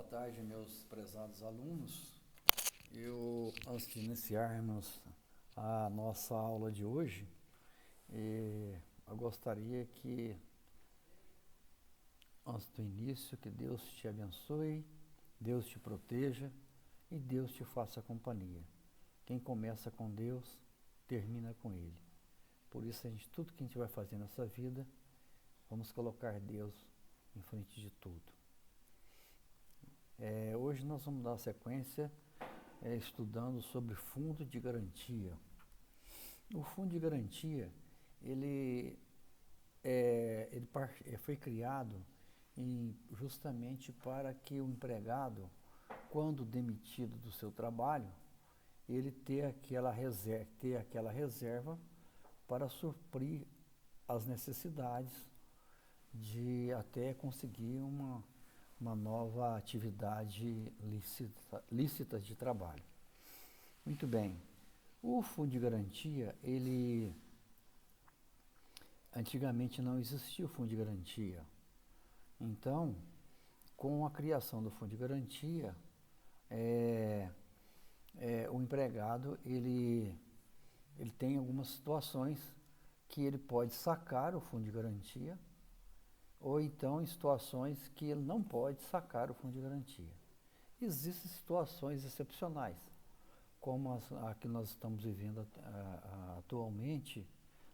boa tarde, meus prezados alunos. Antes de iniciarmos a nossa aula de hoje, eu gostaria que, antes do início, que Deus te abençoe, Deus te proteja e Deus te faça companhia. Quem começa com Deus, termina com Ele. Por isso, tudo que a gente vai fazer nessa vida, vamos colocar Deus em frente de tudo. Hoje nós vamos dar sequência estudando sobre fundo de garantia. O fundo de garantia, ele foi criado justamente para que o empregado, quando demitido do seu trabalho, ele ter aquela reserva para suprir as necessidades de até conseguir uma nova atividade lícita de trabalho. Muito bem. O fundo de garantia, antigamente não existia o fundo de garantia. Então, com a criação do fundo de garantia, o empregado ele tem algumas situações que ele pode sacar o fundo de garantia, ou então em situações que ele não pode sacar o fundo de garantia. Existem situações excepcionais, como a que nós estamos vivendo atualmente,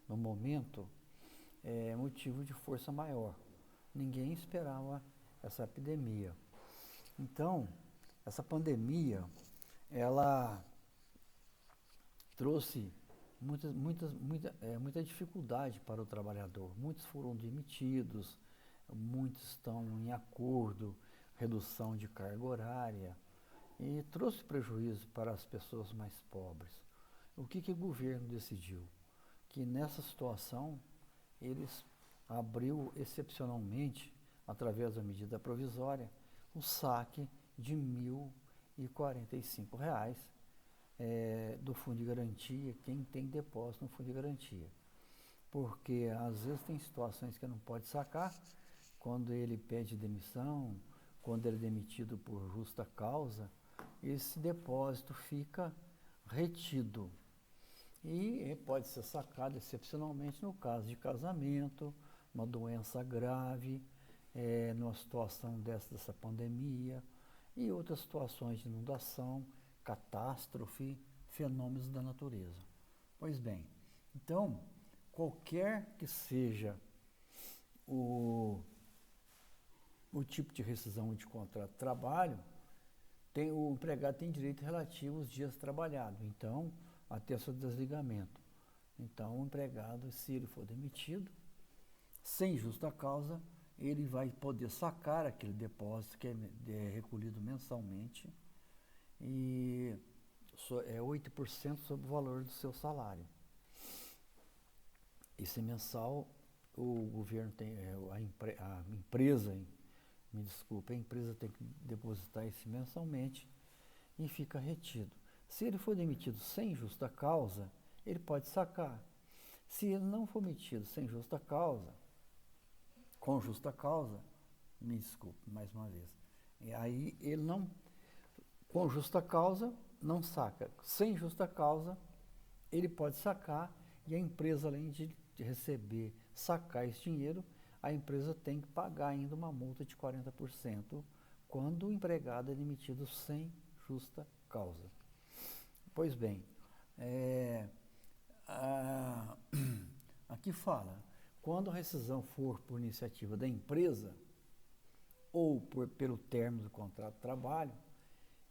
no momento, é motivo de força maior. Ninguém esperava essa epidemia. Então, essa pandemia, ela trouxe muita dificuldade para o trabalhador. Muitos foram demitidos, muitos estão em acordo, redução de carga horária, e trouxe prejuízo para as pessoas mais pobres. O que o governo decidiu? Que nessa situação, eles abriu excepcionalmente, através da medida provisória, o saque de R$ 1.045 do fundo de garantia, quem tem depósito no fundo de garantia. Porque às vezes tem situações que não pode sacar, quando ele pede demissão, quando ele é demitido por justa causa, esse depósito fica retido. E pode ser sacado excepcionalmente no caso de casamento, uma doença grave, numa situação dessa pandemia, e outras situações de inundação, catástrofe, fenômenos da natureza. Pois bem, então, qualquer que seja o tipo de rescisão de contrato de trabalho, o empregado tem direito relativo aos dias trabalhados, então, até seu desligamento. Então, o empregado, se ele for demitido, sem justa causa, ele vai poder sacar aquele depósito que é recolhido mensalmente, e é 8% sobre o valor do seu salário. Esse mensal, o governo tem, a empresa tem que depositar esse mensalmente e fica retido. Se ele for demitido sem justa causa, ele pode sacar. Se ele não for demitido sem justa causa, com justa causa, me desculpe mais uma vez, e aí ele não, com justa causa, não saca. Sem justa causa, ele pode sacar, e a empresa, além de sacar esse dinheiro, a empresa tem que pagar ainda uma multa de 40% quando o empregado é demitido sem justa causa. Pois bem, aqui fala, quando a rescisão for por iniciativa da empresa ou pelo término do contrato de trabalho,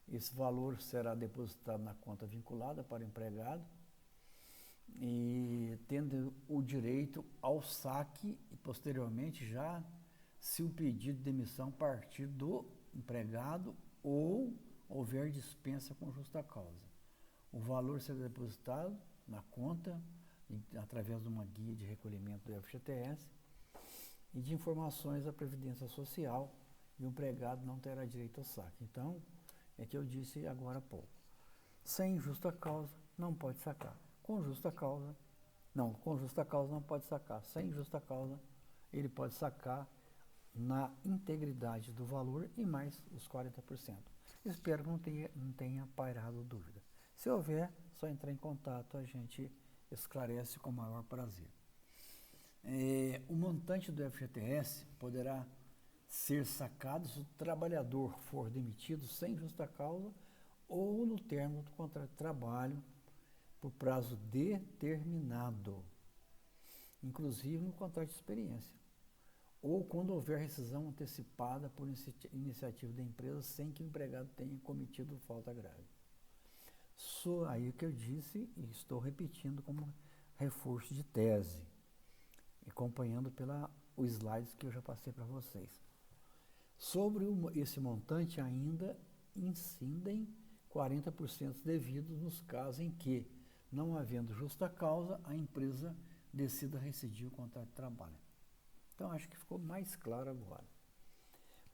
esse valor será depositado na conta vinculada para o empregado, e tendo o direito ao saque e posteriormente já se o pedido de demissão partir do empregado ou houver dispensa com justa causa. O valor será depositado na conta através de uma guia de recolhimento do FGTS e de informações da Previdência Social, e o empregado não terá direito ao saque. Então, é que eu disse agora há pouco. Sem justa causa, não pode sacar. Com justa causa não pode sacar. Sem justa causa, ele pode sacar na integridade do valor e mais os 40%. Espero que não tenha pairado dúvida. Se houver, só entrar em contato, a gente esclarece com o maior prazer. O montante do FGTS poderá ser sacado se o trabalhador for demitido sem justa causa ou no término do contrato de trabalho por prazo determinado, inclusive no contrato de experiência, ou quando houver rescisão antecipada por iniciativa da empresa sem que o empregado tenha cometido falta grave. Aí o que eu disse e estou repetindo como reforço de tese, acompanhando os slides que eu já passei para vocês. Sobre esse montante ainda incidem 40% devidos nos casos em que, não havendo justa causa, a empresa decida rescindir o contrato de trabalho. Então, acho que ficou mais claro agora.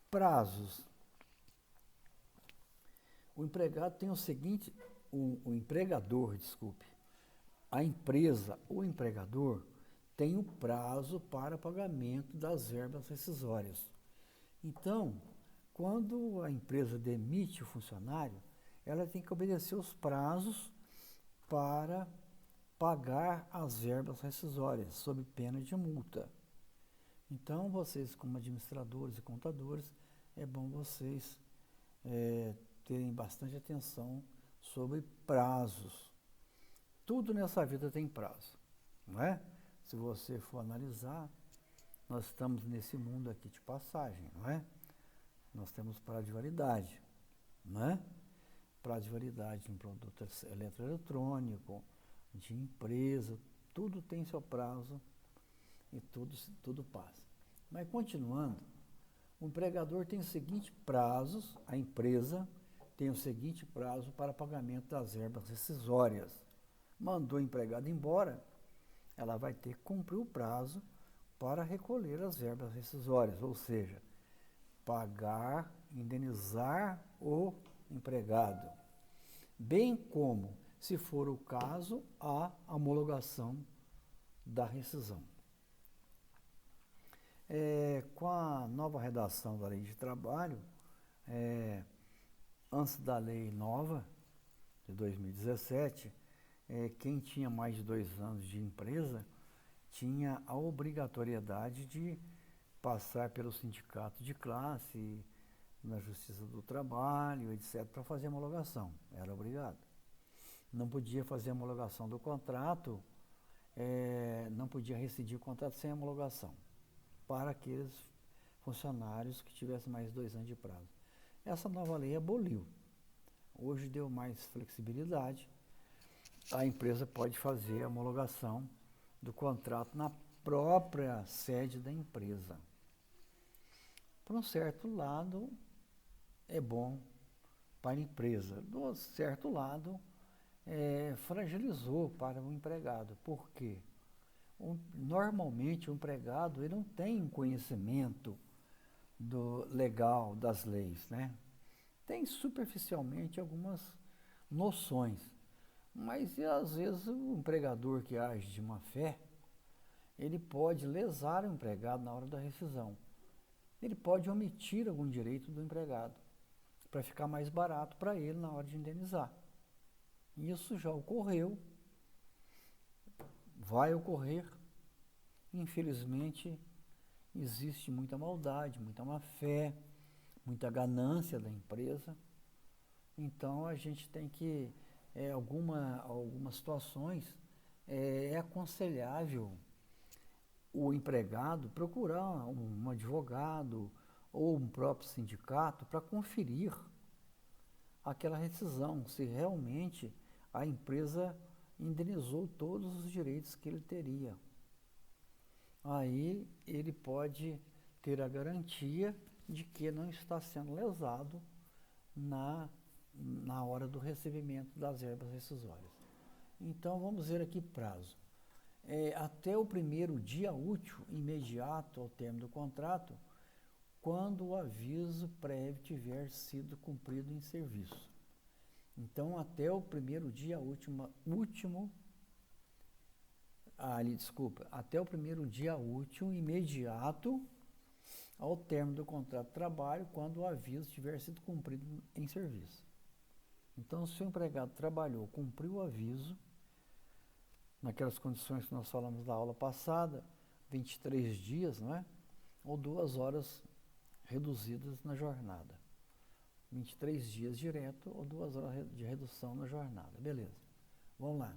Prazos. O empregado tem o seguinte, o empregador, a empresa, o empregador, tem o prazo para pagamento das verbas rescisórias. Então, quando a empresa demite o funcionário, ela tem que obedecer os prazos para pagar as verbas rescisórias, sob pena de multa. Então, vocês, como administradores e contadores, é bom vocês terem bastante atenção sobre prazos. Tudo nessa vida tem prazo, não é? Se você for analisar, nós estamos nesse mundo aqui de passagem, não é? Nós temos prazo de validade, não é? Prazo de validade de um produto eletroeletrônico, de empresa, tudo tem seu prazo e tudo passa. Mas continuando, o empregador tem os seguintes prazos, a empresa tem o seguinte prazo para pagamento das verbas rescisórias. Mandou o empregado embora, ela vai ter que cumprir o prazo para recolher as verbas rescisórias, ou seja, pagar, indenizar o empregado, bem como, se for o caso, a homologação da rescisão. Com a nova redação da Lei de Trabalho, antes da lei nova, de 2017, quem tinha mais de 2 anos de empresa tinha a obrigatoriedade de passar pelo sindicato de classe, na Justiça do Trabalho, etc., para fazer a homologação. Era obrigado. Não podia fazer a homologação do contrato, não podia rescindir o contrato sem homologação, para aqueles funcionários que tivessem mais de 2 anos de prazo. Essa nova lei aboliu. Hoje deu mais flexibilidade. A empresa pode fazer a homologação do contrato na própria sede da empresa. Por um certo lado, é bom para a empresa. Do certo lado, fragilizou para o empregado. Por quê? Normalmente, o empregado ele não tem conhecimento legal das leis, né? Tem superficialmente algumas noções, mas às vezes o empregador que age de má fé, ele pode lesar o empregado na hora da rescisão. Ele pode omitir algum direito do empregado para ficar mais barato para ele na hora de indenizar. Isso já ocorreu, vai ocorrer. Infelizmente, existe muita maldade, muita má fé, muita ganância da empresa. Então, a gente tem que, algumas situações, é aconselhável o empregado procurar um advogado ou um próprio sindicato para conferir aquela rescisão, se realmente a empresa indenizou todos os direitos que ele teria. Aí ele pode ter a garantia de que não está sendo lesado na hora do recebimento das verbas rescisórias. Então, vamos ver aqui prazo. Até o primeiro dia útil imediato ao término do contrato, quando o aviso prévio tiver sido cumprido em serviço. Então, até o primeiro dia até o primeiro dia útil imediato ao término do contrato de trabalho, quando o aviso tiver sido cumprido em serviço. Então, se o empregado trabalhou, cumpriu o aviso, naquelas condições que nós falamos da aula passada, 23 dias, não é? Ou 2 horas reduzidas na jornada. 23 dias direto ou 2 horas de redução na jornada. Beleza. Vamos lá.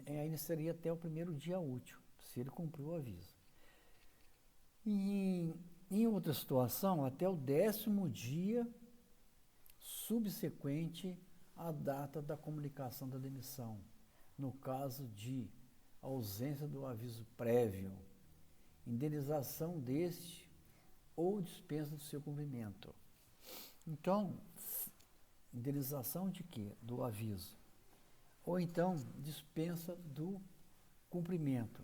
Aí seria até o primeiro dia útil, se ele cumpriu o aviso. E em outra situação, até o 10º dia subsequente à data da comunicação da demissão, no caso de ausência do aviso prévio, indenização deste ou dispensa do seu cumprimento. Então, indenização de quê? Do aviso. Ou então, dispensa do cumprimento.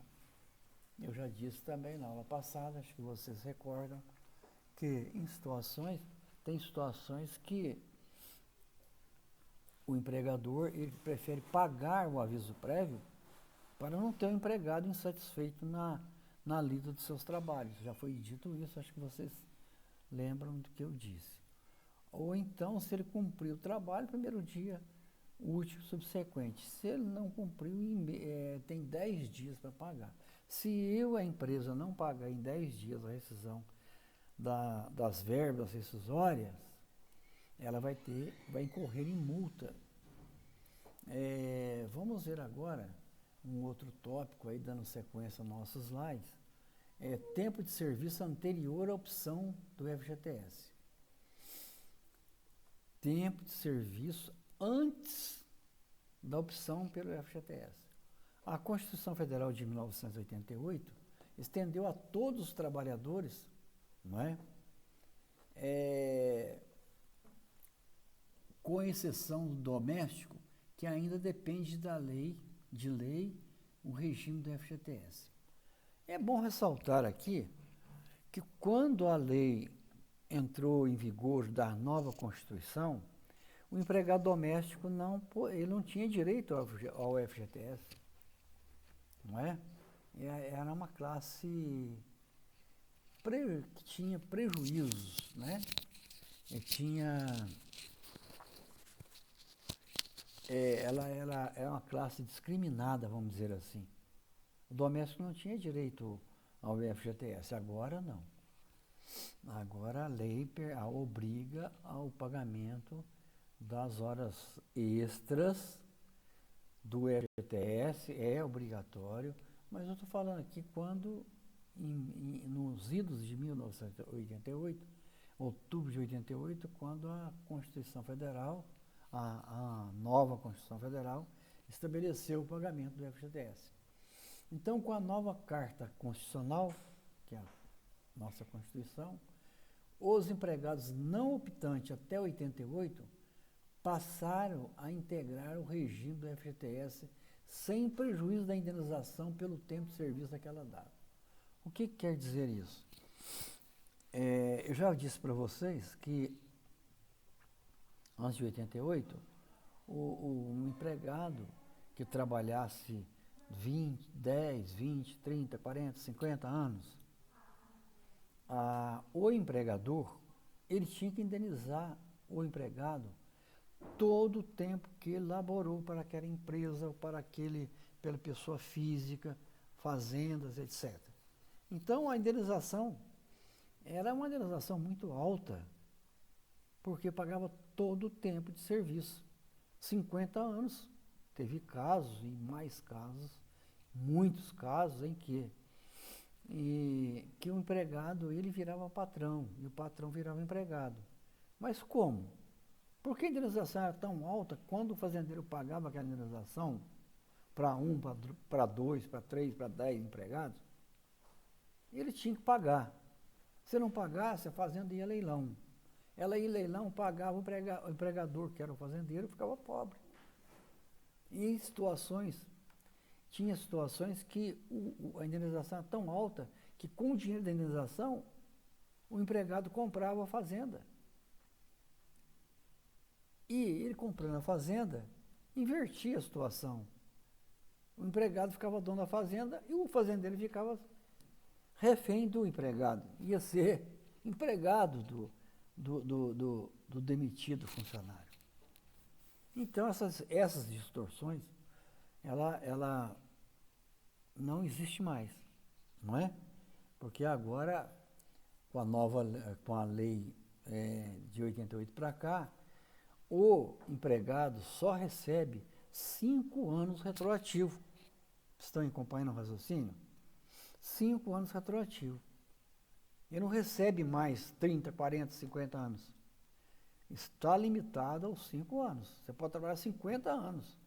Eu já disse também na aula passada, acho que vocês recordam, que tem situações que o empregador ele prefere pagar o aviso prévio para não ter um empregado insatisfeito na lida dos seus trabalhos. Já foi dito isso, acho que vocês lembram do que eu disse. Ou então, se ele cumpriu o trabalho, primeiro dia útil subsequente. Se ele não cumpriu, tem 10 dias para pagar. Se a empresa não pagar em 10 dias a rescisão das verbas rescisórias, ela vai incorrer em multa. Vamos ver agora um outro tópico aí, dando sequência aos nossos slides. Tempo de serviço anterior à opção do FGTS. Tempo de serviço antes da opção pelo FGTS. A Constituição Federal de 1988 estendeu a todos os trabalhadores, não é? Com exceção do doméstico, que ainda depende de lei, o regime do FGTS. É bom ressaltar aqui que quando a lei entrou em vigor da nova Constituição, o empregado doméstico ele não tinha direito ao FGTS, não é? Era uma classe que tinha prejuízos, né? Ela era uma classe discriminada, vamos dizer assim. O doméstico não tinha direito ao FGTS, agora não. Agora a lei a obriga ao pagamento das horas extras do FGTS, é obrigatório, mas eu estou falando aqui quando, nos idos de 1988, outubro de 88, quando a Constituição Federal, a nova Constituição Federal, estabeleceu o pagamento do FGTS. Então, com a nova Carta Constitucional, que é a nossa Constituição, os empregados não optantes até 88 passaram a integrar o regime do FGTS sem prejuízo da indenização pelo tempo de serviço daquela data. O que quer dizer isso? Eu já disse para vocês que antes de 88, o empregado que trabalhasse 10, 20, 30, 40, 50 anos, o empregador, ele tinha que indenizar o empregado todo o tempo que ele laborou para aquela empresa, ou pela pessoa física, fazendas, etc. Então, a indenização era uma indenização muito alta, porque pagava todo o tempo de serviço. 50 anos. Teve casos, e mais casos, muitos casos, em que o empregado ele virava patrão, e o patrão virava empregado. Mas como? Por que a indenização era tão alta quando o fazendeiro pagava aquela indenização para 1, para 2, para 3, para 10 empregados? Ele tinha que pagar. Se não pagasse, a fazenda ia a leilão. Ela ia em leilão, pagava o empregador, que era o fazendeiro, ficava pobre. E tinha situações que a indenização era tão alta que com o dinheiro da indenização, o empregado comprava a fazenda. E ele comprando a fazenda, invertia a situação. O empregado ficava dono da fazenda e o fazendeiro ficava refém do empregado. Ia ser empregado do demitido funcionário. Então, essas distorções, ela não existe mais, não é? Porque agora, com a lei de 88 para cá, o empregado só recebe 5 anos retroativo. Estão acompanhando o raciocínio? 5 anos retroativo. Ele não recebe mais 30, 40, 50 anos. Está limitado aos 5 anos. Você pode trabalhar 50 anos,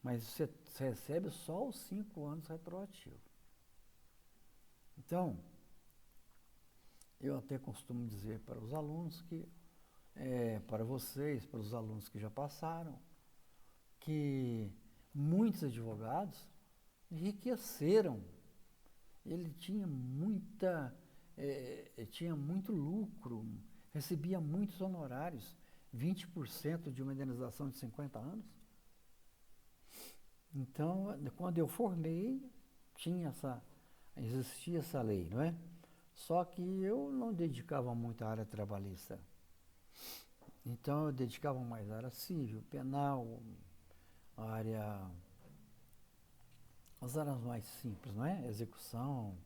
mas você recebe só os 5 anos retroativos. Então, eu até costumo dizer para os alunos que, para vocês, para os alunos que já passaram, que muitos advogados enriqueceram. Ele tinha tinha muito lucro, recebia muitos honorários, 20% de uma indenização de 50 anos. Então, quando eu formei, existia essa lei, não é? Só que eu não dedicava muito à área trabalhista. Então, eu dedicava mais à área civil, penal, as áreas mais simples, não é? Execução,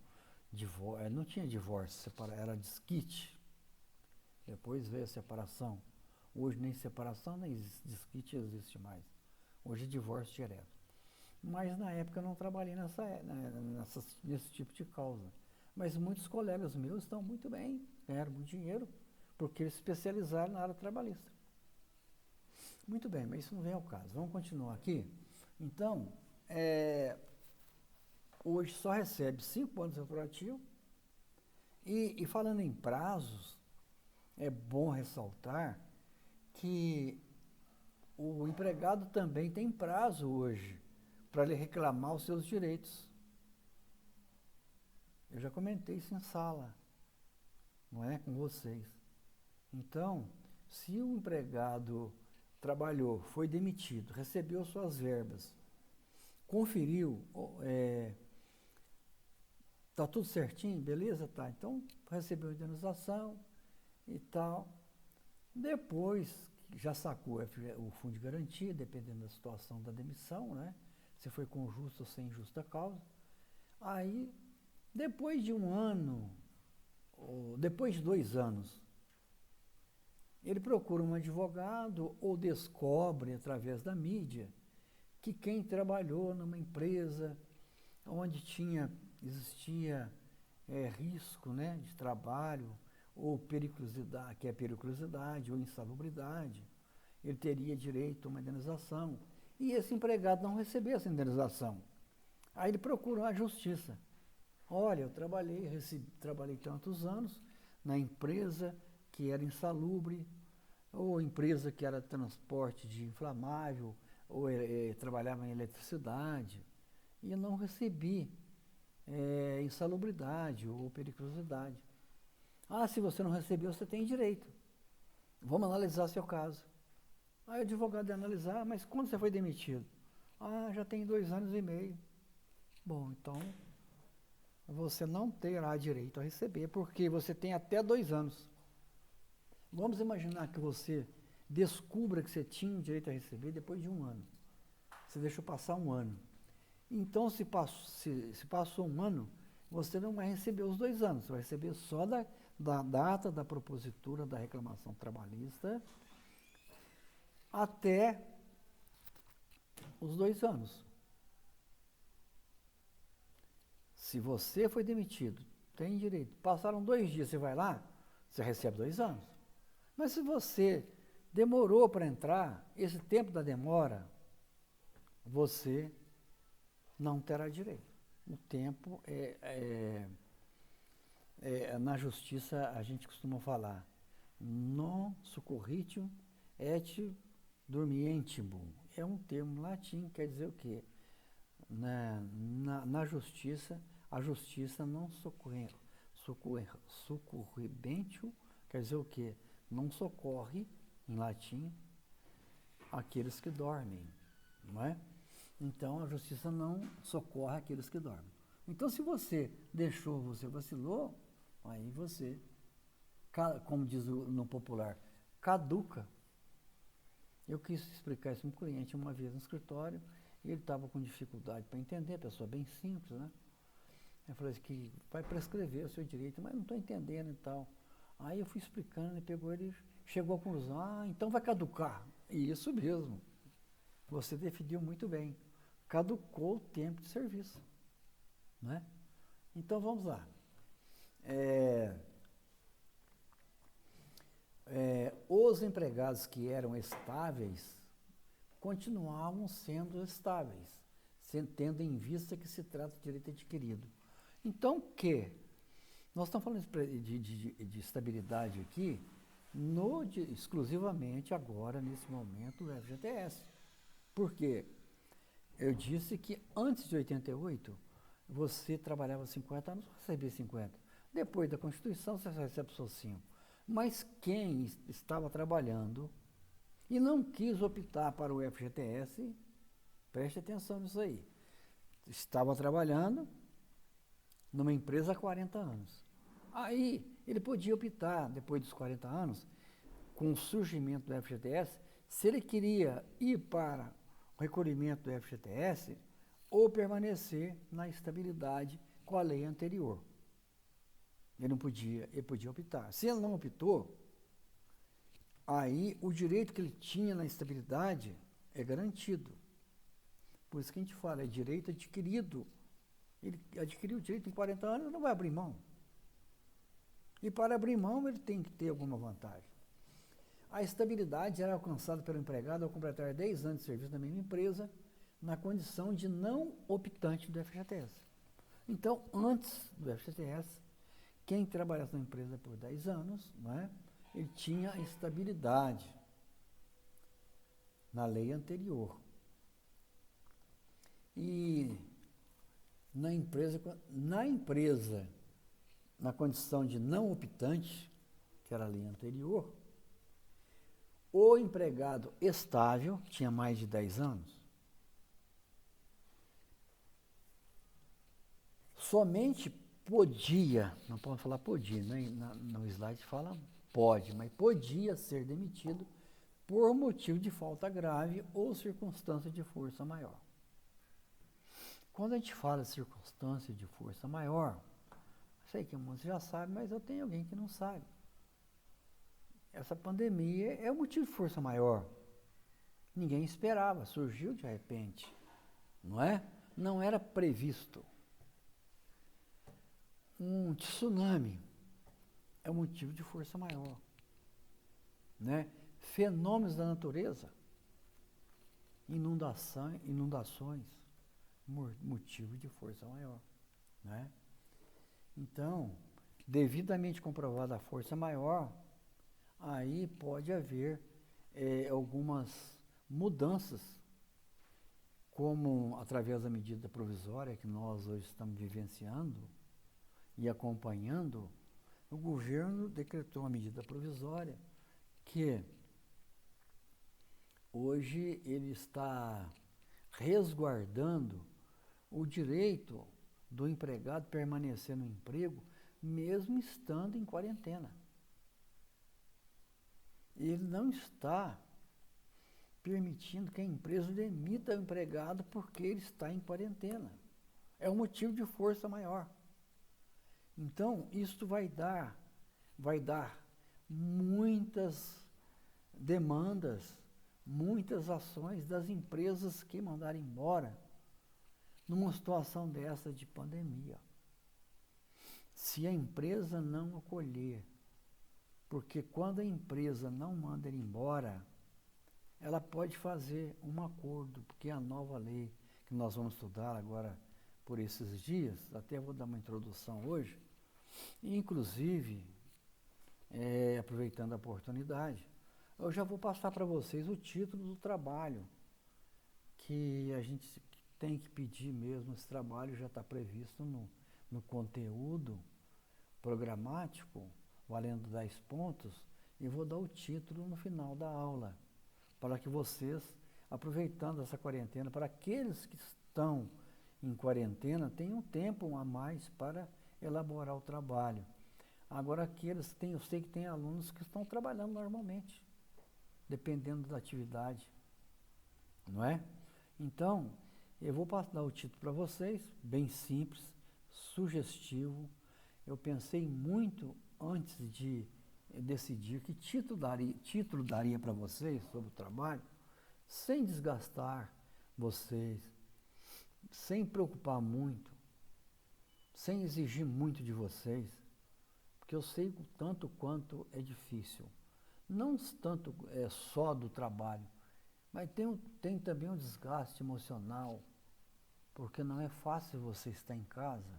divórcio, não tinha divórcio, era desquite. Depois veio a separação. Hoje nem separação, nem desquite existe mais. Hoje é divórcio direto. Mas na época eu não trabalhei nesse tipo de causa. Mas muitos colegas meus estão muito bem, ganharam muito dinheiro, porque eles se especializaram na área trabalhista. Muito bem, mas isso não vem ao caso. Vamos continuar aqui. Então, hoje só recebe 5 anos retroativo. E falando em prazos, é bom ressaltar que o empregado também tem prazo hoje para ele reclamar os seus direitos. Eu já comentei isso em sala, não é? Com vocês. Então, se o empregado trabalhou, foi demitido, recebeu suas verbas, conferiu, tá tudo certinho, beleza? Tá, então recebeu a indenização e tal. Depois, já sacou o fundo de garantia, dependendo da situação da demissão, né? Se foi com justa ou sem justa causa. Aí, depois de 1 ano, ou depois de 2 anos, ele procura um advogado ou descobre, através da mídia, que quem trabalhou numa empresa onde existia risco, né, de trabalho, ou periculosidade, que é periculosidade ou insalubridade, ele teria direito a uma indenização. E esse empregado não recebeu essa indenização. Aí ele procura a justiça. Olha, eu trabalhei tantos anos na empresa que era insalubre, ou empresa que era transporte de inflamável, ou trabalhava em eletricidade, e eu não recebi insalubridade ou periculosidade. Ah, se você não recebeu, você tem direito. Vamos analisar seu caso. Aí o advogado ia analisar, mas quando você foi demitido? Ah, já tem 2 anos e meio. Bom, então você não terá direito a receber, porque você tem até 2 anos. Vamos imaginar que você descubra que você tinha o direito a receber depois de 1 ano. Você deixou passar 1 ano. Então, se passou 1 ano, você não vai receber os 2 anos, você vai receber só da data da propositura da reclamação trabalhista até os 2 anos. Se você foi demitido, tem direito, passaram 2 dias, você vai lá, você recebe 2 anos. Mas se você demorou para entrar, esse tempo da demora, você não terá direito. O tempo na justiça a gente costuma falar non succurritium et dormientibus. É um termo latim, quer dizer o quê? Na justiça, a justiça não succurribentium, quer dizer o quê? Não socorre, em latim, aqueles que dormem, não é? Então, a justiça não socorre aqueles que dormem. Então, se você deixou, você vacilou, aí você como diz no popular, caduca. Eu quis explicar isso para um cliente uma vez no escritório, e ele estava com dificuldade para entender, pessoa bem simples, né? Eu falei assim, que vai prescrever o seu direito, mas não estou entendendo e tal. Aí eu fui explicando, e pegou ele, chegou à conclusão, então vai caducar. E isso mesmo, você definiu muito bem. Caducou o tempo de serviço, né? Então vamos lá. Os empregados que eram estáveis continuavam sendo estáveis, tendo em vista que se trata de direito adquirido. Então, nós estamos falando de estabilidade aqui, exclusivamente agora, nesse momento, do FGTS. Por quê? Eu disse que antes de 88, você trabalhava 50 anos, recebia 50. Depois da Constituição, você recebe só 5. Mas quem estava trabalhando e não quis optar para o FGTS, preste atenção nisso aí. Estava trabalhando numa empresa há 40 anos. Aí, ele podia optar, depois dos 40 anos, com o surgimento do FGTS, se ele queria ir para o recolhimento do FGTS ou permanecer na estabilidade com a lei anterior. Ele podia optar. Se ele não optou, aí o direito que ele tinha na estabilidade é garantido. Por isso que a gente fala, é direito adquirido. Ele adquiriu o direito em 40 anos, não vai abrir mão. E para abrir mão, ele tem que ter alguma vantagem. A estabilidade era alcançada pelo empregado ao completar 10 anos de serviço na mesma empresa, na condição de não optante do FGTS. Então, antes do FGTS, quem trabalhasse na empresa por 10 anos, né, ele tinha estabilidade na lei anterior. E na empresa, na condição de não optante, que era a lei anterior, o empregado estável, tinha mais de 10 anos, somente podia, não pode falar podia, né? No slide fala pode, mas podia ser demitido por motivo de falta grave ou circunstância de força maior. Quando a gente fala circunstância de força maior, sei que muitos já sabem, mas eu tenho alguém que não sabe. Essa pandemia é o motivo de força maior. Ninguém esperava, surgiu de repente, não é? Não era previsto. Um tsunami é um motivo de força maior, né? Fenômenos da natureza, inundações, motivo de força maior, né? Então, devidamente comprovada a força maior, aí pode haver algumas mudanças, como através da medida provisória que nós hoje estamos vivenciando e acompanhando. O governo decretou uma medida provisória que hoje ele está resguardando o direito do empregado permanecer no emprego, mesmo estando em quarentena. Ele não está permitindo que a empresa demita o empregado porque ele está em quarentena. É um motivo de força maior. Então, isso vai dar muitas demandas, muitas ações das empresas que mandaram embora numa situação dessa de pandemia. Se a empresa não acolher, porque quando a empresa não manda ele embora, ela pode fazer um acordo, porque a nova lei que nós vamos estudar agora por esses dias, até vou dar uma introdução hoje, e inclusive, aproveitando a oportunidade, eu já vou passar para vocês o título do trabalho, que a gente tem que pedir mesmo. Esse trabalho já está previsto no conteúdo programático, valendo 10 pontos, e vou dar o título no final da aula, para que vocês, aproveitando essa quarentena, para aqueles que estão em quarentena, tenham tempo a mais para elaborar o trabalho. Agora eu sei que tem alunos que estão trabalhando normalmente, dependendo da atividade, não é? Então, eu vou dar o título para vocês, bem simples, sugestivo. Eu pensei muito antes de decidir que título daria para vocês sobre o trabalho, sem desgastar vocês, sem preocupar muito, sem exigir muito de vocês, porque eu sei o tanto quanto é difícil. Não tanto só do trabalho, mas tem também um desgaste emocional, porque não é fácil você estar em casa,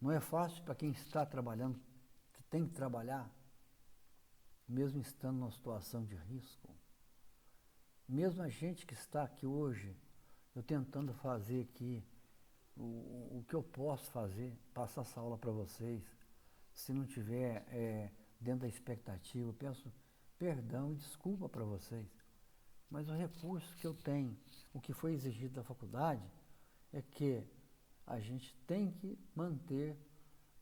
não é fácil para quem está trabalhando, que tem que trabalhar, mesmo estando numa situação de risco. Mesmo a gente que está aqui hoje, eu tentando fazer aqui o que eu posso fazer, passar essa aula para vocês, se não tiver dentro da expectativa, eu peço perdão e desculpa para vocês. Mas o recurso que eu tenho, o que foi exigido da faculdade, é que a gente tem que manter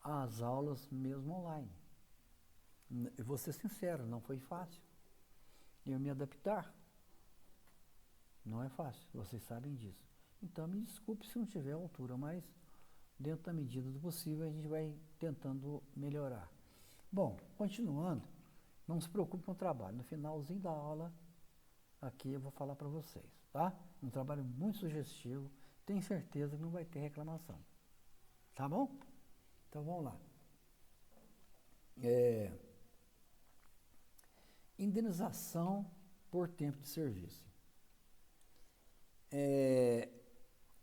as aulas mesmo online. Eu vou ser sincero, não foi fácil. Eu me adaptar. Não é fácil, vocês sabem disso. Então me desculpe se não tiver altura, mas dentro da medida do possível a gente vai tentando melhorar. Bom, continuando, não se preocupe com o trabalho. No finalzinho da aula, aqui eu vou falar para vocês, tá? Um trabalho muito sugestivo, tenho certeza que não vai ter reclamação. Tá bom? Então vamos lá. Indenização por tempo de serviço.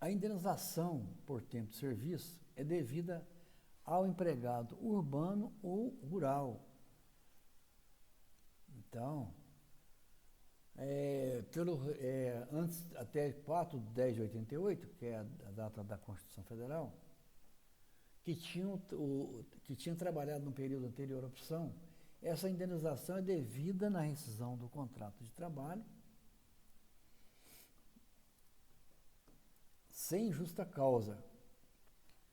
A indenização por tempo de serviço é devida ao empregado urbano ou rural. Então, antes, até 4/10/88, que é a data da Constituição Federal, que tinham trabalhado no período anterior à opção, essa indenização é devida na rescisão do contrato de trabalho, sem justa causa.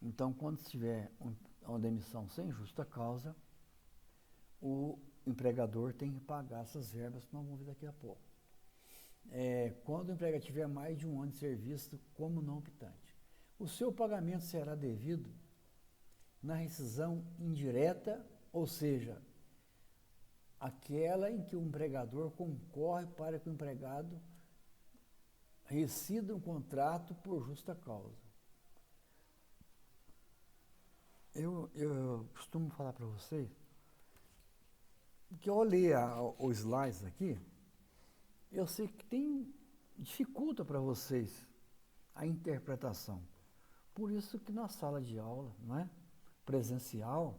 Então, quando tiver uma demissão sem justa causa, o empregador tem que pagar essas verbas, que nós vamos ver daqui a pouco. Quando o empregador tiver mais de um ano de serviço como não optante, o seu pagamento será devido na rescisão indireta, ou seja, aquela em que o empregador concorre para que o empregado rescida um contrato por justa causa. Eu costumo falar para vocês que ao ler os slides aqui, eu sei que dificulta para vocês a interpretação. Por isso que na sala de aula, não é, presencial,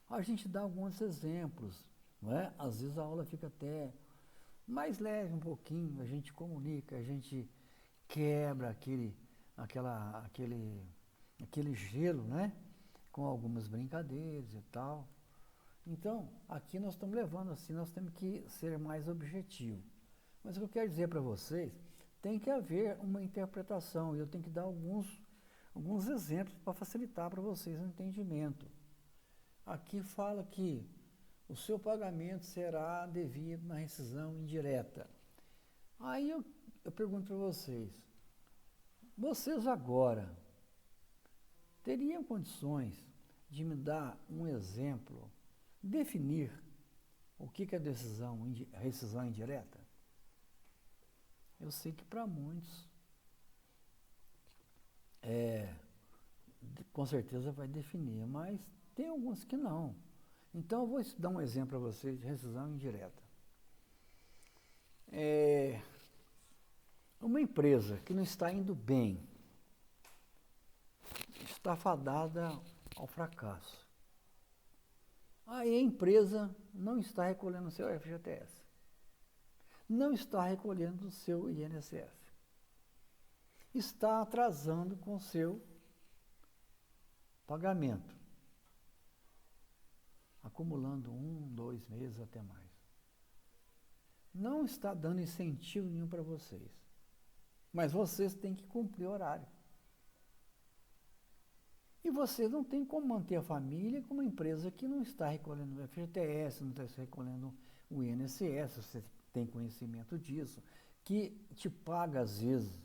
a gente dá alguns exemplos, não é? Às vezes a aula fica até mais leve um pouquinho, a gente comunica, a gente quebra aquele gelo, né? Com algumas brincadeiras e tal. Então, aqui nós estamos levando assim, nós temos que ser mais objetivos. Mas o que eu quero dizer para vocês, tem que haver uma interpretação, e eu tenho que dar alguns exemplos para facilitar para vocês o entendimento. Aqui fala que o seu pagamento será devido na rescisão indireta. Aí eu pergunto para vocês agora teriam condições de me dar um exemplo, definir o que é rescisão indireta? Eu sei que para muitos, com certeza vai definir, mas tem alguns que não. Então eu vou dar um exemplo para vocês de rescisão indireta. Uma empresa que não está indo bem, está fadada ao fracasso. Aí a empresa não está recolhendo o seu FGTS, não está recolhendo o seu INSS, está atrasando com o seu pagamento, acumulando 1, 2 meses até mais. Não está dando incentivo nenhum para vocês, mas vocês têm que cumprir o horário. E você não tem como manter a família com uma empresa que não está recolhendo o FGTS, não está recolhendo o INSS, você tem conhecimento disso, que te paga às vezes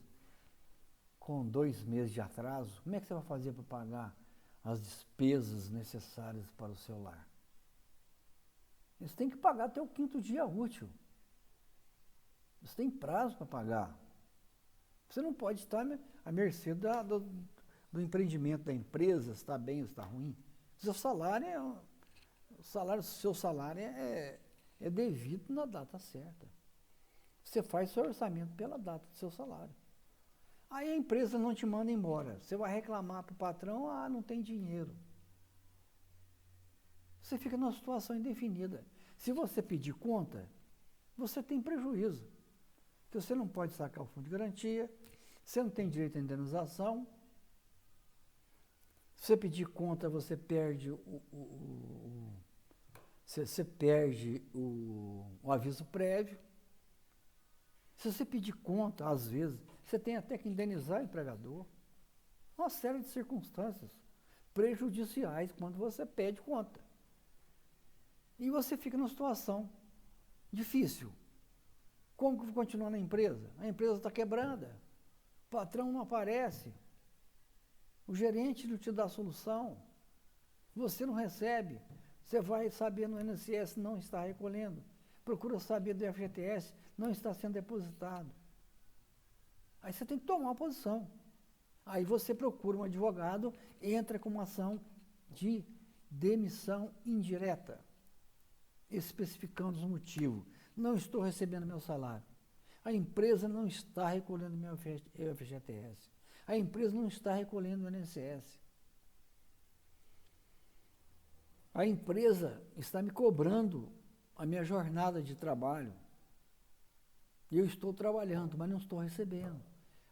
com 2 meses de atraso. Como é que você vai fazer para pagar as despesas necessárias para o seu lar? Você tem que pagar até o 5º dia útil. Você tem prazo para pagar. Você não pode estar à mercê do empreendimento da empresa, se está bem ou se está ruim. Seu salário é devido na data certa. Você faz seu orçamento pela data do seu salário. Aí a empresa não te manda embora. Você vai reclamar para o patrão, não tem dinheiro. Você fica numa situação indefinida. Se você pedir conta, você tem prejuízo. Porque você não pode sacar o fundo de garantia, você não tem direito à indenização. Se você pedir conta, você perde o aviso prévio. Se você pedir conta, às vezes, você tem até que indenizar o empregador. Uma série de circunstâncias prejudiciais quando você pede conta. E você fica numa situação difícil. Como que continuar na empresa? A empresa está quebrada. O patrão não aparece. O gerente não te dá solução. Você não recebe. Você vai saber no INSS, não está recolhendo. Procura saber do FGTS, não está sendo depositado. Aí você tem que tomar uma posição. Aí você procura um advogado, entra com uma ação de demissão indireta, especificando os motivos. Não estou recebendo meu salário. A empresa não está recolhendo meu FGTS. A empresa não está recolhendo o INSS. A empresa está me cobrando a minha jornada de trabalho. Eu estou trabalhando, mas não estou recebendo.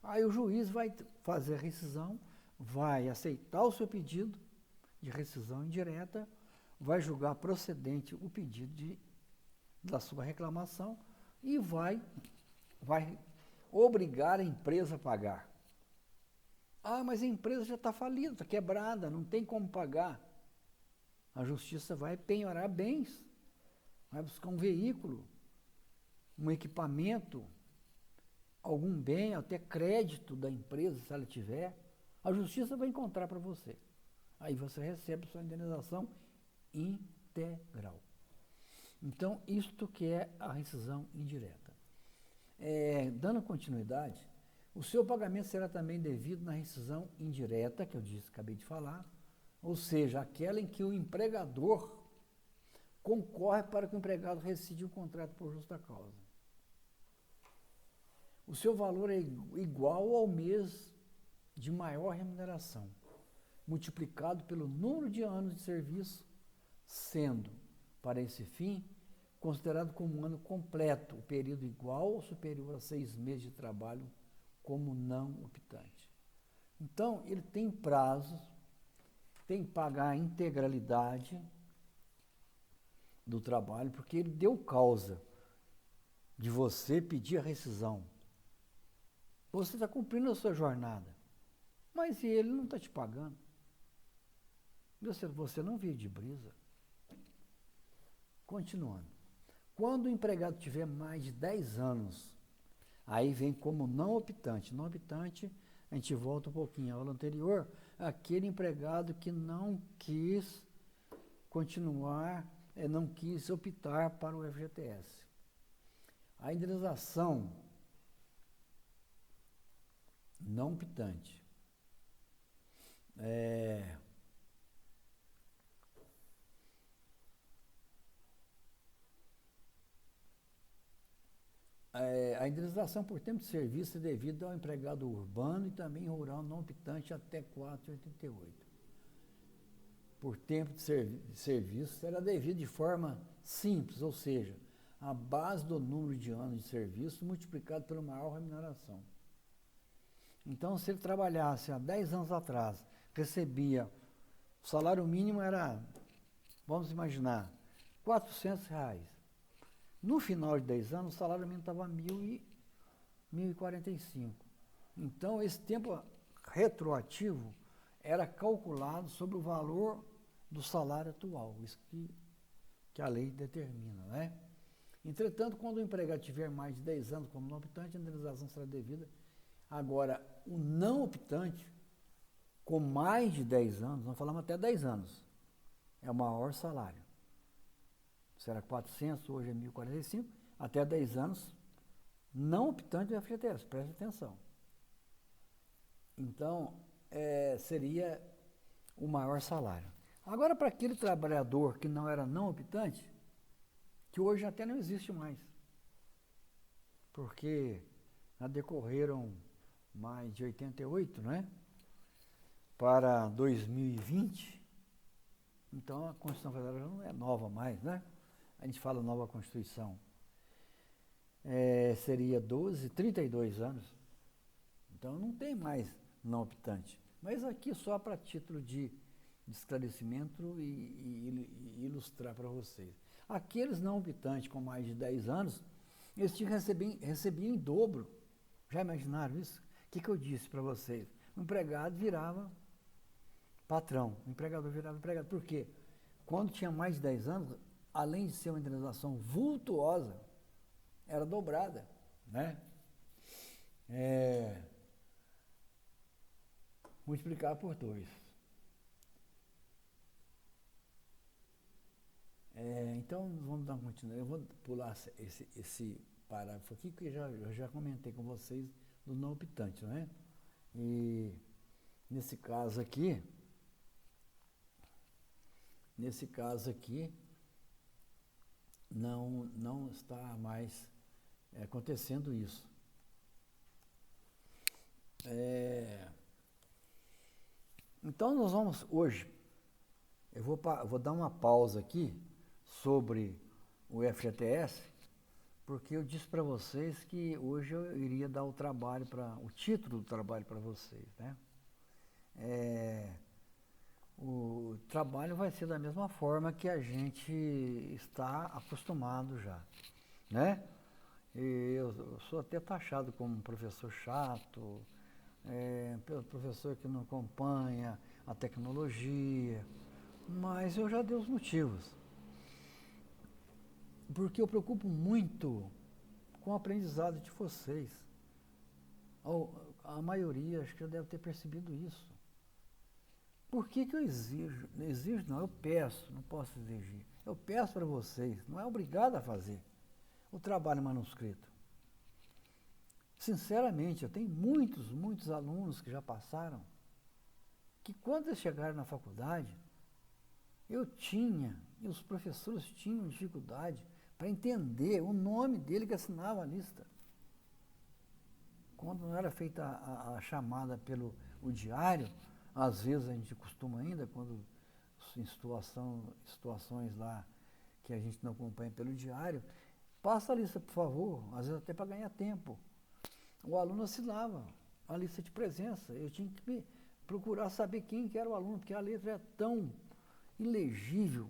Aí o juiz vai fazer a rescisão, vai aceitar o seu pedido de rescisão indireta, vai julgar procedente o pedido da sua reclamação e vai obrigar a empresa a pagar. Mas a empresa já está falida, está quebrada, não tem como pagar. A justiça vai penhorar bens, vai buscar um veículo, um equipamento, algum bem, até crédito da empresa, se ela tiver. A justiça vai encontrar para você. Aí você recebe sua indenização integral. Então, isto que é a rescisão indireta. Dando continuidade, o seu pagamento será também devido na rescisão indireta, que eu acabei de falar, ou seja, aquela em que o empregador concorre para que o empregado rescinde o contrato por justa causa. O seu valor é igual ao mês de maior remuneração, multiplicado pelo número de anos de serviço, sendo, para esse fim, considerado como um ano completo, o período igual ou superior a 6 meses de trabalho como não optante. Então, ele tem prazos, tem que pagar a integralidade do trabalho, porque ele deu causa de você pedir a rescisão. Você está cumprindo a sua jornada, mas ele não está te pagando. Você não vive de brisa. Continuando. Quando o empregado tiver mais de 10 anos, aí vem como não optante. Não optante, a gente volta um pouquinho à aula anterior, aquele empregado que não quis continuar, não quis optar para o FGTS. A indenização não optante a indenização por tempo de serviço é devida ao empregado urbano e também rural não optante até 4,88. Por tempo de serviço será devido de forma simples, ou seja, a base do número de anos de serviço multiplicado pela maior remuneração. Então, se ele trabalhasse há 10 anos atrás, recebia, o salário mínimo era, vamos imaginar, R$400. No final de 10 anos, o salário mínimo estava R$1.045. Então, esse tempo retroativo era calculado sobre o valor do salário atual, isso que a lei determina, né? Entretanto, quando o empregado tiver mais de 10 anos como não optante, a indenização será devida. Agora, o não optante, com mais de 10 anos, nós falamos até 10 anos, é o maior salário. Será 400, hoje é 1.045, até 10 anos, não optante do FGTS, preste atenção. Então, seria o maior salário. Agora, para aquele trabalhador que não era não optante, que hoje até não existe mais, porque já decorreram mais de 88, né? Para 2020, então a Constituição Federal já não é nova mais, né? A gente fala nova Constituição. Seria 32 anos. Então não tem mais não optante. Mas aqui só para título de esclarecimento e ilustrar para vocês. Aqueles não optantes com mais de 10 anos, eles recebiam em dobro. Já imaginaram isso? O que eu disse para vocês? O empregado virava patrão, o empregador virava empregado. Por quê? Quando tinha mais de 10 anos, além de ser uma indenização vultuosa, era dobrada, né? Multiplicar por 2. Então, vamos dar uma continuidade. Eu vou pular esse parágrafo aqui, que eu já comentei com vocês do não optante, né? E nesse caso aqui, não está mais acontecendo isso. Então, nós vamos hoje, eu vou dar uma pausa aqui sobre o FGTS, porque eu disse para vocês que hoje eu iria dar o título do trabalho para vocês, né? O trabalho vai ser da mesma forma que a gente está acostumado já, né? E eu sou até taxado como um professor chato, pelo professor que não acompanha a tecnologia, mas eu já dei os motivos. Porque eu preocupo muito com o aprendizado de vocês. A maioria, acho que já deve ter percebido isso. Por que eu exijo? Não exijo não, eu peço, não posso exigir. Eu peço para vocês, não é obrigado a fazer o trabalho manuscrito. Sinceramente, eu tenho muitos alunos que já passaram, que quando eles chegaram na faculdade, e os professores tinham dificuldade para entender o nome dele que assinava a lista. Quando não era feita a chamada pelo diário, às vezes a gente costuma ainda, quando em situações lá que a gente não acompanha pelo diário, passa a lista, por favor, às vezes até para ganhar tempo. O aluno assinava a lista de presença. Eu tinha que procurar saber quem que era o aluno, porque a letra é tão ilegível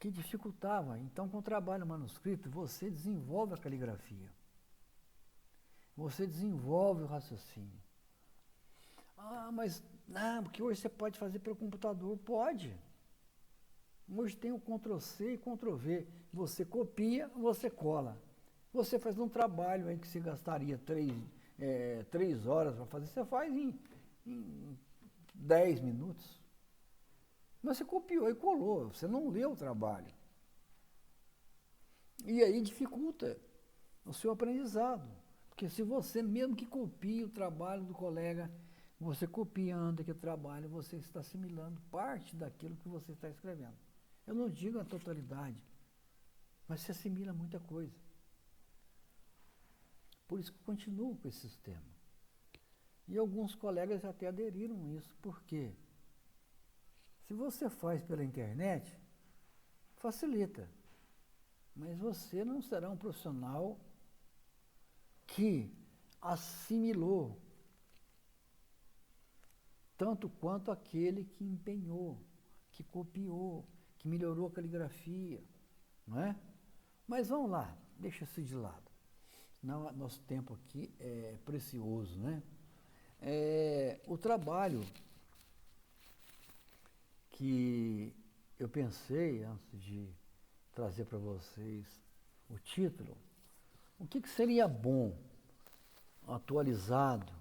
que dificultava. Então, com o trabalho manuscrito, você desenvolve a caligrafia. Você desenvolve o raciocínio. Mas porque hoje você pode fazer pelo computador. Pode. Hoje tem o Ctrl+C e Ctrl+V. Você copia, você cola. Você faz um trabalho aí que você gastaria 3 horas para fazer, você faz em 10 minutos. Mas você copiou e colou, você não leu o trabalho. E aí dificulta o seu aprendizado. Porque se você, mesmo que copie o trabalho do colega, você copiando aquele trabalho, você está assimilando parte daquilo que você está escrevendo. Eu não digo a totalidade, mas se assimila muita coisa. Por isso que eu continuo com esse sistema. E alguns colegas até aderiram a isso. Por quê? Se você faz pela internet, facilita. Mas você não será um profissional que assimilou tanto quanto aquele que empenhou, que copiou, que melhorou a caligrafia, não é? Mas vamos lá, deixa isso de lado. Não, nosso tempo aqui é precioso, né? O trabalho que eu pensei antes de trazer para vocês o título, o que seria bom, atualizado,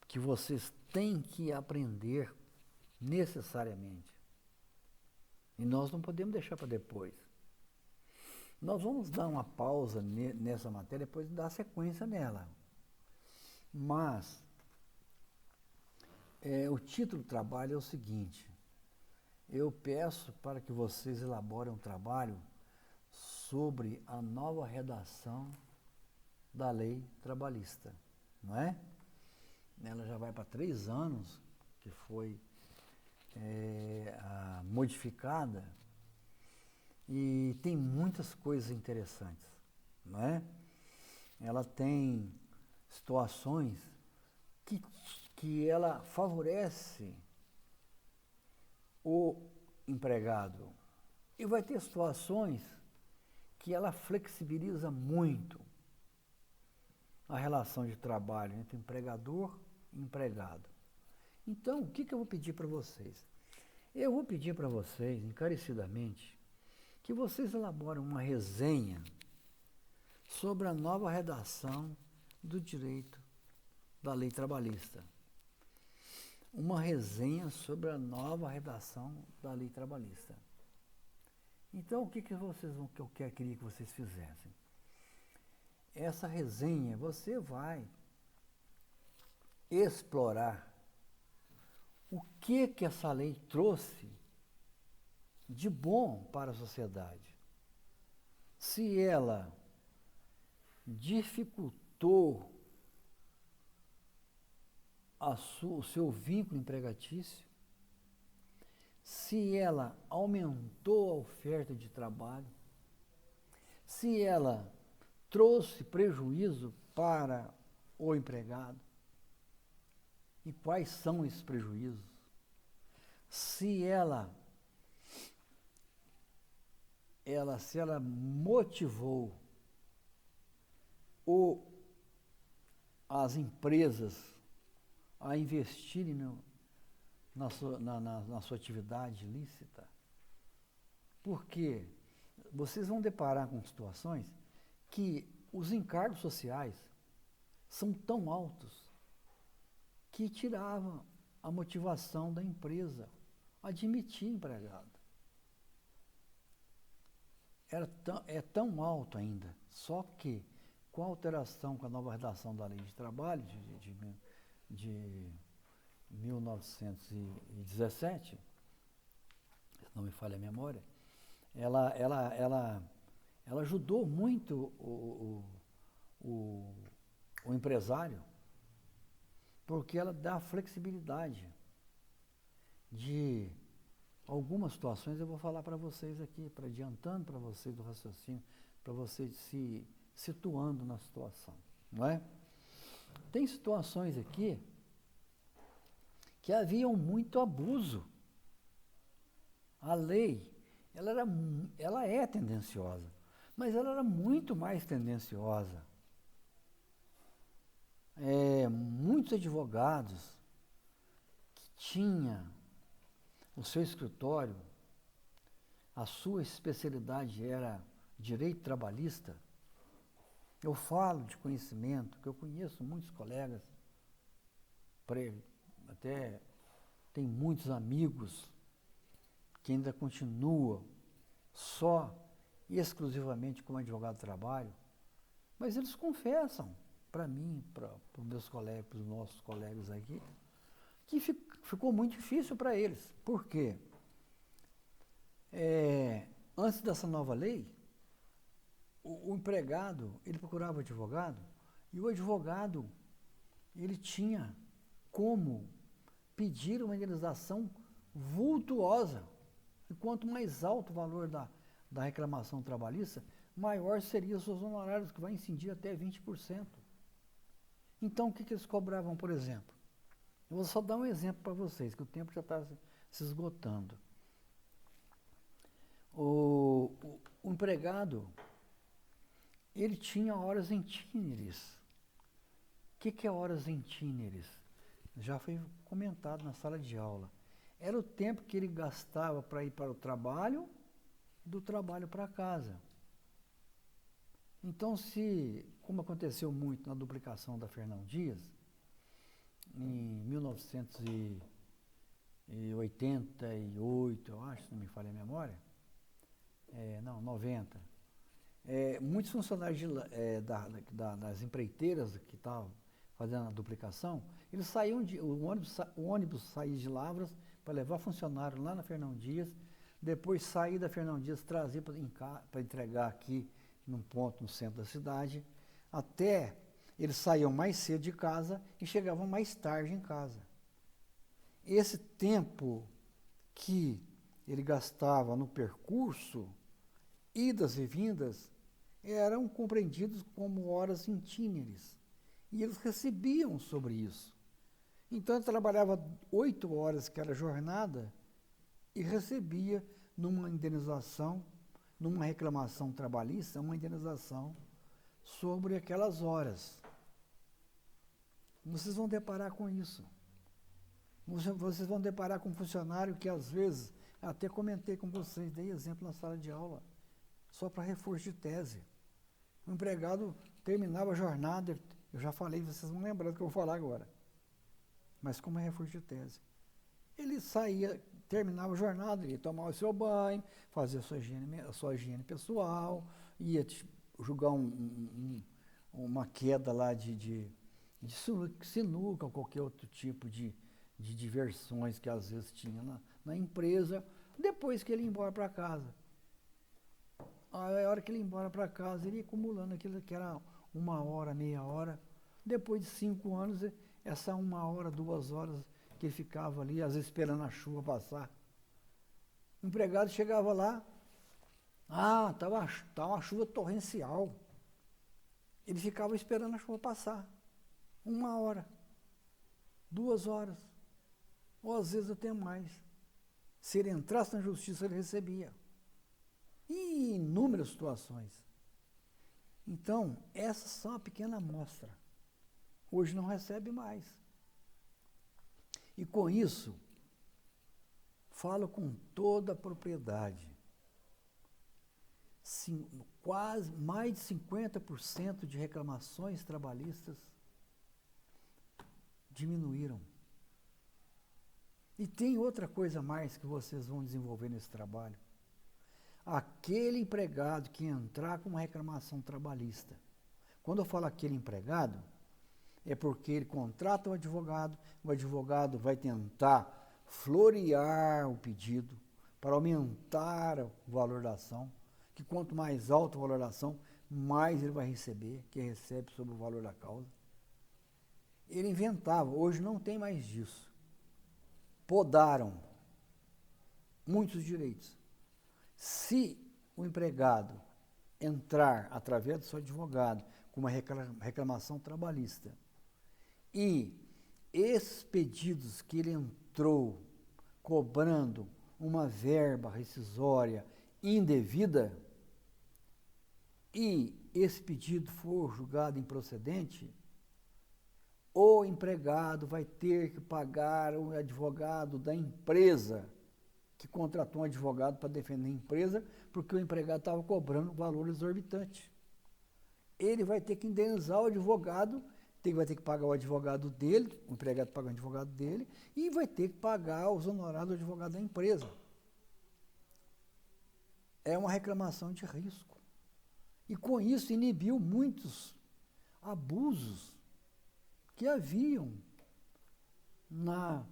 que vocês têm que aprender necessariamente. E nós não podemos deixar para depois. Nós vamos dar uma pausa nessa matéria, depois dar sequência nela. Mas o título do trabalho é o seguinte: eu peço para que vocês elaborem um trabalho sobre a nova redação da lei trabalhista, não é? Ela já vai para 3 anos que foi modificada e tem muitas coisas interessantes, não é? Ela tem situações que ela favorece o empregado e vai ter situações que ela flexibiliza muito a relação de trabalho entre empregador e empregado. Então, o que eu vou pedir para vocês? Eu vou pedir para vocês, encarecidamente, que vocês elaborem uma resenha sobre a nova redação do direito da lei trabalhista. Uma resenha sobre a nova redação da lei trabalhista. Então, o que eu queria que vocês fizessem? Essa resenha, você vai explorar o que essa lei trouxe de bom para a sociedade. Se ela dificultou o seu vínculo empregatício, se ela aumentou a oferta de trabalho, se ela trouxe prejuízo para o empregado, e quais são esses prejuízos, se ela motivou as empresas a investirem na sua atividade lícita. Porque vocês vão deparar com situações que os encargos sociais são tão altos que tiravam a motivação da empresa a admitir empregado. É tão alto ainda, só que com a alteração, com a nova redação da Lei de Trabalho de 1917, se não me falha a memória, ela ajudou muito o empresário, porque ela dá flexibilidade de algumas situações. Eu vou falar para vocês aqui, adiantando para vocês do raciocínio, para vocês se situando na situação, não é? Tem situações aqui que haviam muito abuso. A lei, ela é tendenciosa, mas ela era muito mais tendenciosa. Muitos advogados que tinham o seu escritório, a sua especialidade era direito trabalhista. Eu falo de conhecimento, que eu conheço muitos colegas, até tem muitos amigos que ainda continuam só e exclusivamente como advogado de trabalho, mas eles confessam para mim, para os meus colegas, para os nossos colegas aqui, que ficou muito difícil para eles. Por quê? Antes dessa nova lei, o empregado, ele procurava o advogado, e o advogado, ele tinha como pedir uma indenização vultuosa. E quanto mais alto o valor da reclamação trabalhista, maior seriam os seus honorários, que vai incidir até 20%. Então, o que eles cobravam, por exemplo? Eu vou só dar um exemplo para vocês, que o tempo já está se esgotando. O empregado, ele tinha horas em tíneres. O que é horas em tíneres? já foi comentado na sala de aula. Era o tempo que ele gastava para ir para o trabalho, do trabalho para casa. Então, como aconteceu muito na duplicação da Fernão Dias, em 1988, eu acho, se não me falha a memória, 90, muitos funcionários das empreiteiras que estavam fazendo a duplicação, eles saíam o ônibus saía de Lavras para levar funcionário lá na Fernão Dias, depois sair da Fernão Dias, trazer para entregar aqui num ponto no centro da cidade, até eles saíam mais cedo de casa e chegavam mais tarde em casa. Esse tempo que ele gastava no percurso, idas e vindas, eram compreendidos como horas intímeres. E eles recebiam sobre isso. Então ele trabalhava 8 horas, que era jornada, e recebia numa indenização, numa reclamação trabalhista, uma indenização sobre aquelas horas. Vocês vão deparar com isso. Vocês vão deparar com um funcionário que, às vezes, até comentei com vocês, dei exemplo na sala de aula, só para reforço de tese. O empregado terminava a jornada, eu já falei, vocês vão lembrar do que eu vou falar agora, mas como é reforço de tese. Ele saía, terminava a jornada, ia tomar o seu banho, fazia a sua higiene pessoal, ia julgar uma queda lá de sinuca ou qualquer outro tipo de diversões que às vezes tinha na empresa, depois que ele ia embora para casa. Aí, a hora que ele ia embora para casa, ele ia acumulando aquilo que era 1 hora, meia hora. Depois de 5 anos, essa 1 hora, 2 horas que ele ficava ali, às vezes esperando a chuva passar. O empregado chegava lá, estava uma chuva torrencial. Ele ficava esperando a chuva passar. 1 hora, 2 horas, ou às vezes até mais. Se ele entrasse na justiça, ele recebia. E inúmeras situações. Então, essas são uma pequena amostra. Hoje não recebe mais. E com isso, falo com toda a propriedade. Quase mais de 50% de reclamações trabalhistas diminuíram. E tem outra coisa mais que vocês vão desenvolver nesse trabalho. Aquele empregado que entrar com uma reclamação trabalhista. Quando eu falo aquele empregado, é porque ele contrata o advogado vai tentar florear o pedido para aumentar o valor da ação, que quanto mais alta o valor da ação, mais ele vai receber, que recebe sobre o valor da causa. Ele inventava, hoje não tem mais disso. Podaram muitos direitos. Se o empregado entrar através do seu advogado com uma reclamação trabalhista e esses pedidos que ele entrou cobrando uma verba rescisória indevida e esse pedido for julgado improcedente, o empregado vai ter que pagar o advogado da empresa que contratou um advogado para defender a empresa, porque o empregado estava cobrando valor exorbitante. Ele vai ter que indenizar o advogado, vai ter que pagar o advogado dele, o empregado paga o advogado dele, e vai ter que pagar os honorários do advogado da empresa. É uma reclamação de risco. E com isso inibiu muitos abusos que haviam nas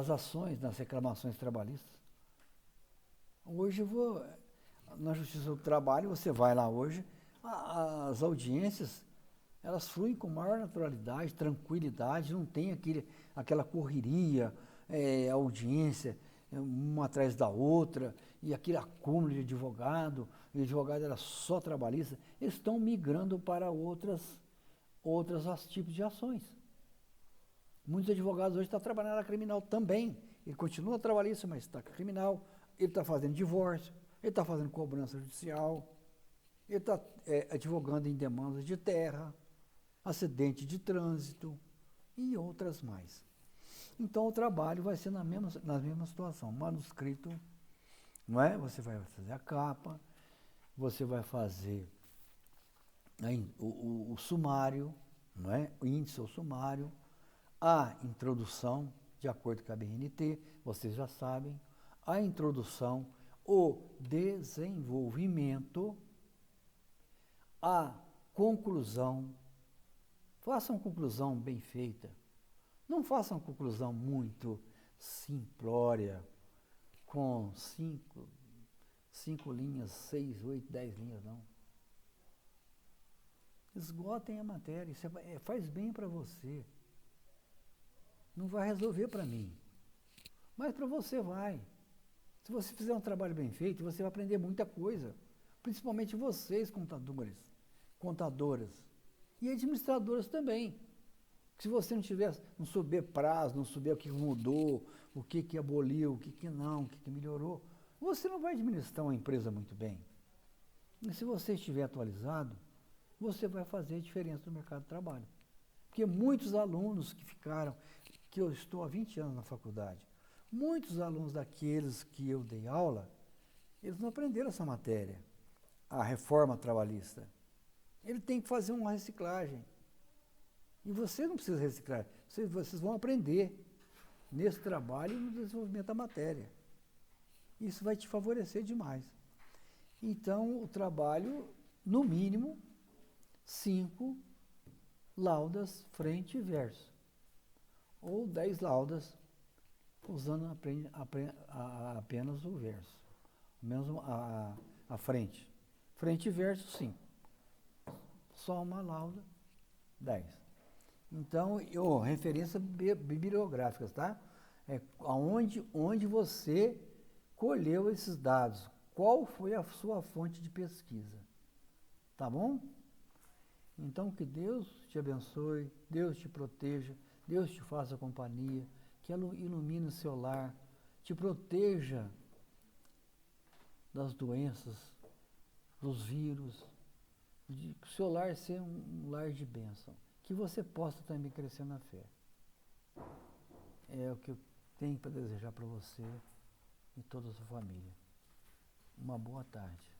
ações, nas reclamações trabalhistas. Hoje, na Justiça do Trabalho, você vai lá hoje, as audiências, elas fluem com maior naturalidade, tranquilidade, não tem aquela correria, audiência, uma atrás da outra, e aquele acúmulo de advogado, e o advogado era só trabalhista. Eles estão migrando para outros tipos de ações. Muitos advogados hoje estão trabalhando na criminal também. Ele continua trabalhista, mas está criminal. Ele está fazendo divórcio, ele está fazendo cobrança judicial, ele está advogando em demandas de terra, acidente de trânsito, e outras mais. Então o trabalho vai ser na mesma situação, manuscrito, não é? Você vai fazer a capa, você vai fazer o sumário, não é? O índice ou sumário, a introdução, de acordo com a BNT, vocês já sabem, a introdução, o desenvolvimento, a conclusão. Faça uma conclusão bem feita. Não faça uma conclusão muito simplória, com 5 linhas, 6, 8, 10 linhas, não. Esgotem a matéria, isso faz bem para você. Não vai resolver para mim, mas para você vai. Se você fizer um trabalho bem feito, você vai aprender muita coisa, principalmente vocês, contadores, contadoras e administradoras também. Se você não souber prazo, não souber o que mudou, o que aboliu, o que não, o que melhorou, você não vai administrar uma empresa muito bem. E se você estiver atualizado, você vai fazer diferença no mercado de trabalho. Porque muitos alunos que eu estou há 20 anos na faculdade, muitos alunos daqueles que eu dei aula, eles não aprenderam essa matéria, a reforma trabalhista. Ele tem que fazer uma reciclagem. E você não precisa reciclar, vocês vão aprender nesse trabalho e no desenvolvimento da matéria. Isso vai te favorecer demais. Então, o trabalho, no mínimo, 5 laudas frente e verso. Ou 10 laudas usando apenas o verso. Mesmo a frente. Frente e verso, 5. Só uma lauda, 10. Então, referências bibliográficas, tá? Onde você colheu esses dados. Qual foi a sua fonte de pesquisa? Tá bom? Então, que Deus te abençoe, Deus te proteja, Deus te faça companhia, que ilumine o seu lar, te proteja das doenças, dos vírus, que o seu lar seja um lar de bênção. Que você possa também crescer na fé. É o que eu tenho para desejar para você e toda a sua família. Uma boa tarde.